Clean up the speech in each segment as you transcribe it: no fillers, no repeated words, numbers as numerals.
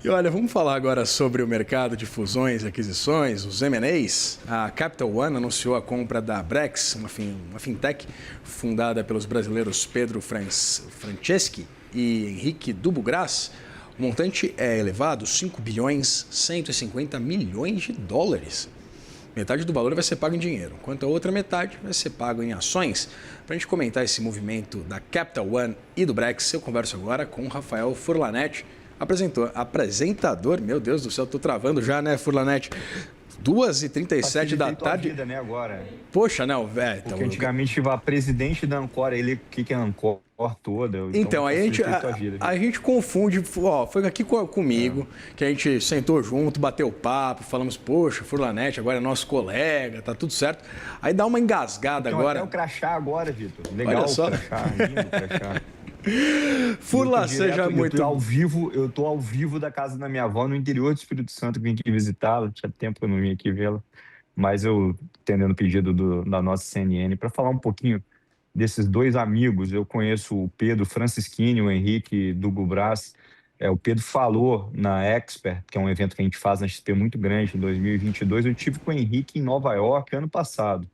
E olha, vamos falar agora sobre o mercado de fusões e aquisições, os M&As. A Capital One anunciou a compra da Brex, uma fintech fundada pelos brasileiros Pedro Franceschi e Henrique Dubugras. O montante é elevado, 5 bilhões 150 milhões de dólares. Metade do valor vai ser pago em dinheiro, enquanto a outra metade vai ser pago em ações. Para a gente comentar esse movimento da Capital One e do Brex, eu converso agora com o Rafael Furlanetti, apresentador. Meu Deus do céu, tô travando já, né, Furlanetti? 2h37 da tarde. Vida, né, agora. Poxa, não, velho. Porque antigamente tive a presidente da Ancor, ele que é a Ancor toda. Então aí a gente confunde. Ó, foi aqui comigo que a gente sentou junto, bateu papo, falamos, poxa, Furlanetti agora é nosso colega, tá tudo certo. Aí dá uma engasgada então, agora. Até o crachá agora, Vitor. Legal. Olha só. O crachá, lindo o crachá. Furla, seja muito... Eu tô ao vivo da casa da minha avó, no interior do Espírito Santo, vim aqui visitá-la, tinha tempo que eu não vim aqui vê-la, mas eu, atendendo o pedido da nossa CNN, para falar um pouquinho desses dois amigos. Eu conheço o Pedro Francischini, o Henrique Dubugras. O Pedro falou na Expert, que é um evento que a gente faz na XP muito grande, em 2022, eu tive com o Henrique em Nova York ano passado.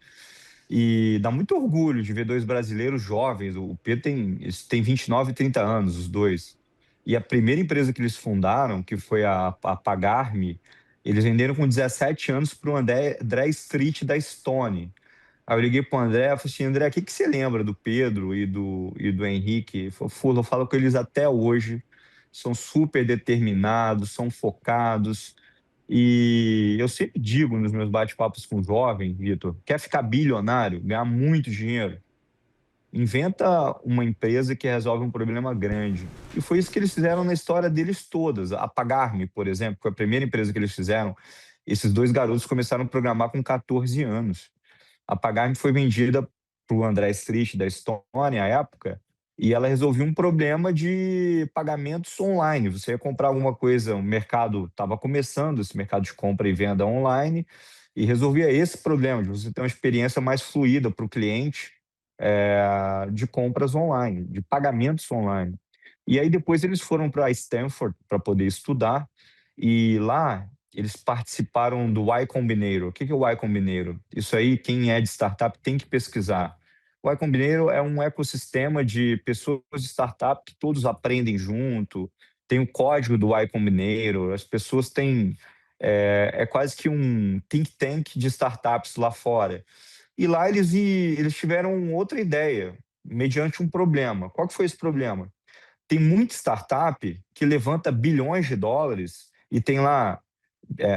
E dá muito orgulho de ver dois brasileiros jovens. O Pedro tem 29 e 30 anos, os dois. E a primeira empresa que eles fundaram, que foi a Pagar.me, eles venderam com 17 anos para o André Street da Stone. Aí eu liguei para o André e falei assim, André, o que você lembra do Pedro e do Henrique? Ele falou, Fula, eu falo com eles até hoje, são super determinados, são focados. E eu sempre digo nos meus bate-papos com jovem, Vitor, quer ficar bilionário, ganhar muito dinheiro? Inventa uma empresa que resolve um problema grande. E foi isso que eles fizeram na história deles todas. A Pagar.me, por exemplo, foi a primeira empresa que eles fizeram. Esses dois garotos começaram a programar com 14 anos. A Pagar.me foi vendida para o André Street da Estônia, à época, e ela resolvia um problema de pagamentos online. Você ia comprar alguma coisa, o mercado estava começando, esse mercado de compra e venda online, e resolvia esse problema, de você ter uma experiência mais fluida para o cliente, de compras online, de pagamentos online. E aí depois eles foram para Stanford para poder estudar, e lá eles participaram do Y Combinator. O que é o Y Combinator? Isso aí, quem é de startup tem que pesquisar. O Y Combinator é um ecossistema de pessoas de startup que todos aprendem junto, tem o código do Y Combinator, as pessoas têm... É quase que um think tank de startups lá fora. E lá eles tiveram outra ideia, mediante um problema. Qual que foi esse problema? Tem muita startup que levanta bilhões de dólares e tem lá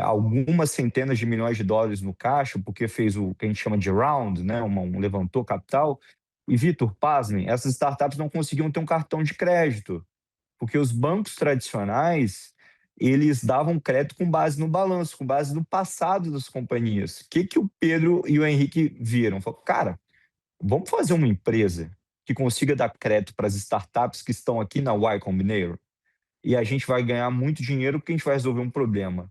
algumas centenas de milhões de dólares no caixa, porque fez o que a gente chama de round, né? Levantou capital. E, Vitor, pasmem, essas startups não conseguiam ter um cartão de crédito, porque os bancos tradicionais, eles davam crédito com base no balanço, com base no passado das companhias. O que o Pedro e o Henrique viram? Falaram, cara, vamos fazer uma empresa que consiga dar crédito para as startups que estão aqui na Y Combinator, e a gente vai ganhar muito dinheiro porque a gente vai resolver um problema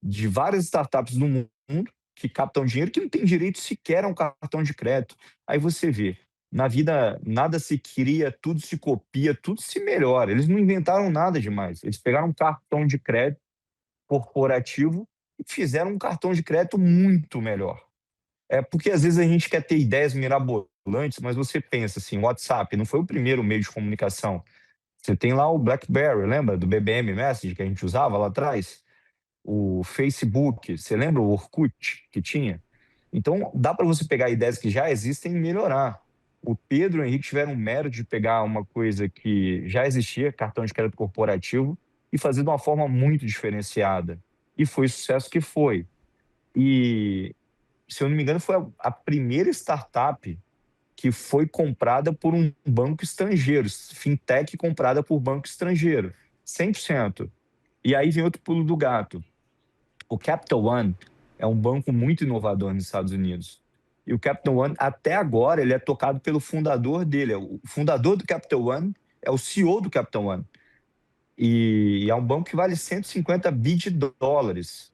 de várias startups no mundo que captam dinheiro que não tem direito sequer a um cartão de crédito. Aí você vê, na vida nada se cria, tudo se copia, tudo se melhora. Eles não inventaram nada demais. Eles pegaram um cartão de crédito corporativo e fizeram um cartão de crédito muito melhor. Porque às vezes a gente quer ter ideias mirabolantes, mas você pensa assim, o WhatsApp não foi o primeiro meio de comunicação. Você tem lá o BlackBerry, lembra do BBM Message que a gente usava lá atrás? O Facebook, você lembra o Orkut que tinha? Então, dá para você pegar ideias que já existem e melhorar. O Pedro e o Henrique tiveram o mérito de pegar uma coisa que já existia, cartão de crédito corporativo, e fazer de uma forma muito diferenciada. E foi o sucesso que foi. E, se eu não me engano, foi a primeira startup que foi comprada por um banco estrangeiro, fintech comprada por banco estrangeiro, 100%. E aí vem outro pulo do gato. O Capital One é um banco muito inovador nos Estados Unidos. E o Capital One, até agora, ele é tocado pelo fundador dele. O fundador do Capital One é o CEO do Capital One. E é um banco que vale 150 bi de dólares.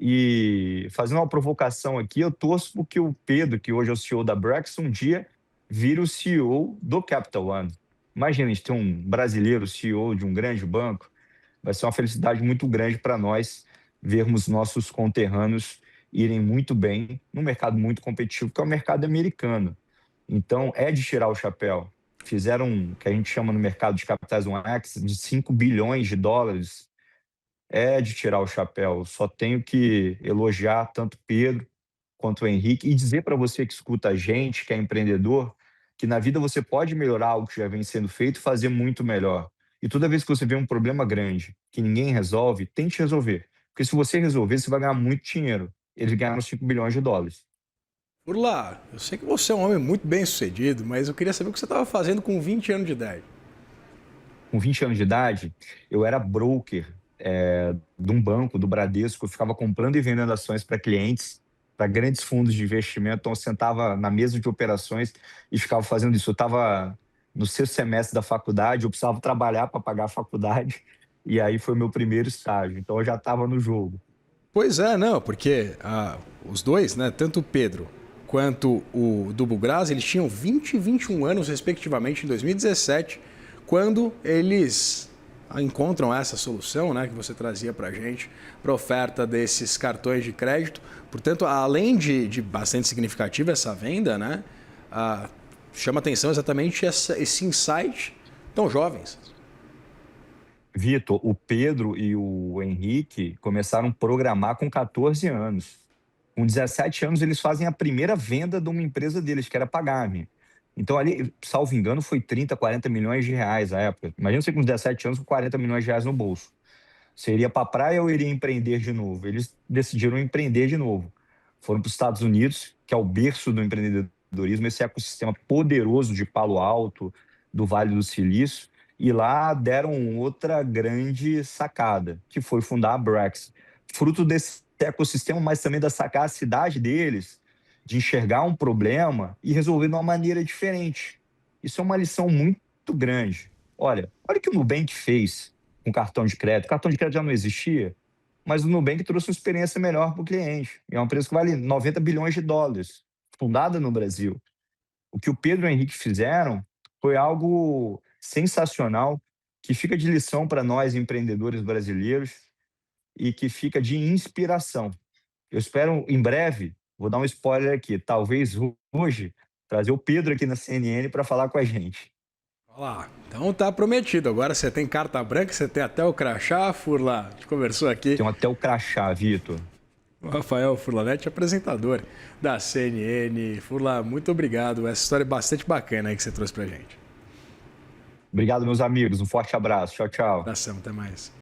E fazendo uma provocação aqui, eu torço porque o Pedro, que hoje é o CEO da Brex, um dia vira o CEO do Capital One. Imagina, a gente ter um brasileiro CEO de um grande banco. vai ser uma felicidade muito grande para nós vermos nossos conterrâneos irem muito bem num mercado muito competitivo, que é o mercado americano. Então, é de tirar o chapéu. Fizeram o que a gente chama no mercado de capitais um X de 5 bilhões de dólares. É de tirar o chapéu. Só tenho que elogiar tanto Pedro quanto o Henrique e dizer para você que escuta a gente, que é empreendedor, que na vida você pode melhorar algo que já vem sendo feito e fazer muito melhor. E toda vez que você vê um problema grande que ninguém resolve, tente resolver. Porque se você resolver, você vai ganhar muito dinheiro. Eles ganharam 5 bilhões de dólares. Por lá, eu sei que você é um homem muito bem sucedido, mas eu queria saber o que você estava fazendo com 20 anos de idade. Com 20 anos de idade, eu era broker de um banco, do Bradesco. Eu ficava comprando e vendendo ações para clientes, para grandes fundos de investimento. Então, eu sentava na mesa de operações e ficava fazendo isso. Eu estava no sexto semestre da faculdade, eu precisava trabalhar para pagar a faculdade, e aí foi o meu primeiro estágio. Então, eu já estava no jogo. Pois é, não, porque os dois, né, tanto o Pedro quanto o Dubo Graz, eles tinham 20 e 21 anos, respectivamente, em 2017, quando eles encontram essa solução, né, que você trazia para a gente, para oferta desses cartões de crédito. Portanto, além de bastante significativa essa venda, né, chama atenção exatamente esse insight tão jovens. Vitor, o Pedro e o Henrique começaram a programar com 14 anos. Com 17 anos, eles fazem a primeira venda de uma empresa deles, que era a Pagame. Então, ali, salvo engano, foi 30, 40 milhões de reais à época. Imagina você com 17 anos com 40 milhões de reais no bolso. Você iria para a praia ou iria empreender de novo? Eles decidiram empreender de novo. Foram para os Estados Unidos, que é o berço do empreendedorismo, esse ecossistema poderoso de Palo Alto, do Vale do Silício, e lá deram outra grande sacada, que foi fundar a Brex. Fruto desse ecossistema, mas também da sagacidade deles, de enxergar um problema e resolver de uma maneira diferente. Isso é uma lição muito grande. Olha o que o Nubank fez com cartão de crédito. O cartão de crédito já não existia, mas o Nubank trouxe uma experiência melhor para o cliente. É uma empresa que vale 90 bilhões de dólares, fundada no Brasil. O que o Pedro e o Henrique fizeram foi algo sensacional, que fica de lição para nós, empreendedores brasileiros, e que fica de inspiração. Eu espero, em breve, vou dar um spoiler aqui, talvez hoje, trazer o Pedro aqui na CNN para falar com a gente. Olha lá, então tá prometido. Agora você tem carta branca, você tem até o crachá, Furlan. A gente conversou aqui. Tem até o crachá, Vitor. O Rafael Furlanete, apresentador da CNN. Furlan, muito obrigado. Essa história é bastante bacana aí que você trouxe pra gente. Obrigado, meus amigos. Um forte abraço. Tchau, tchau. Abração, até mais.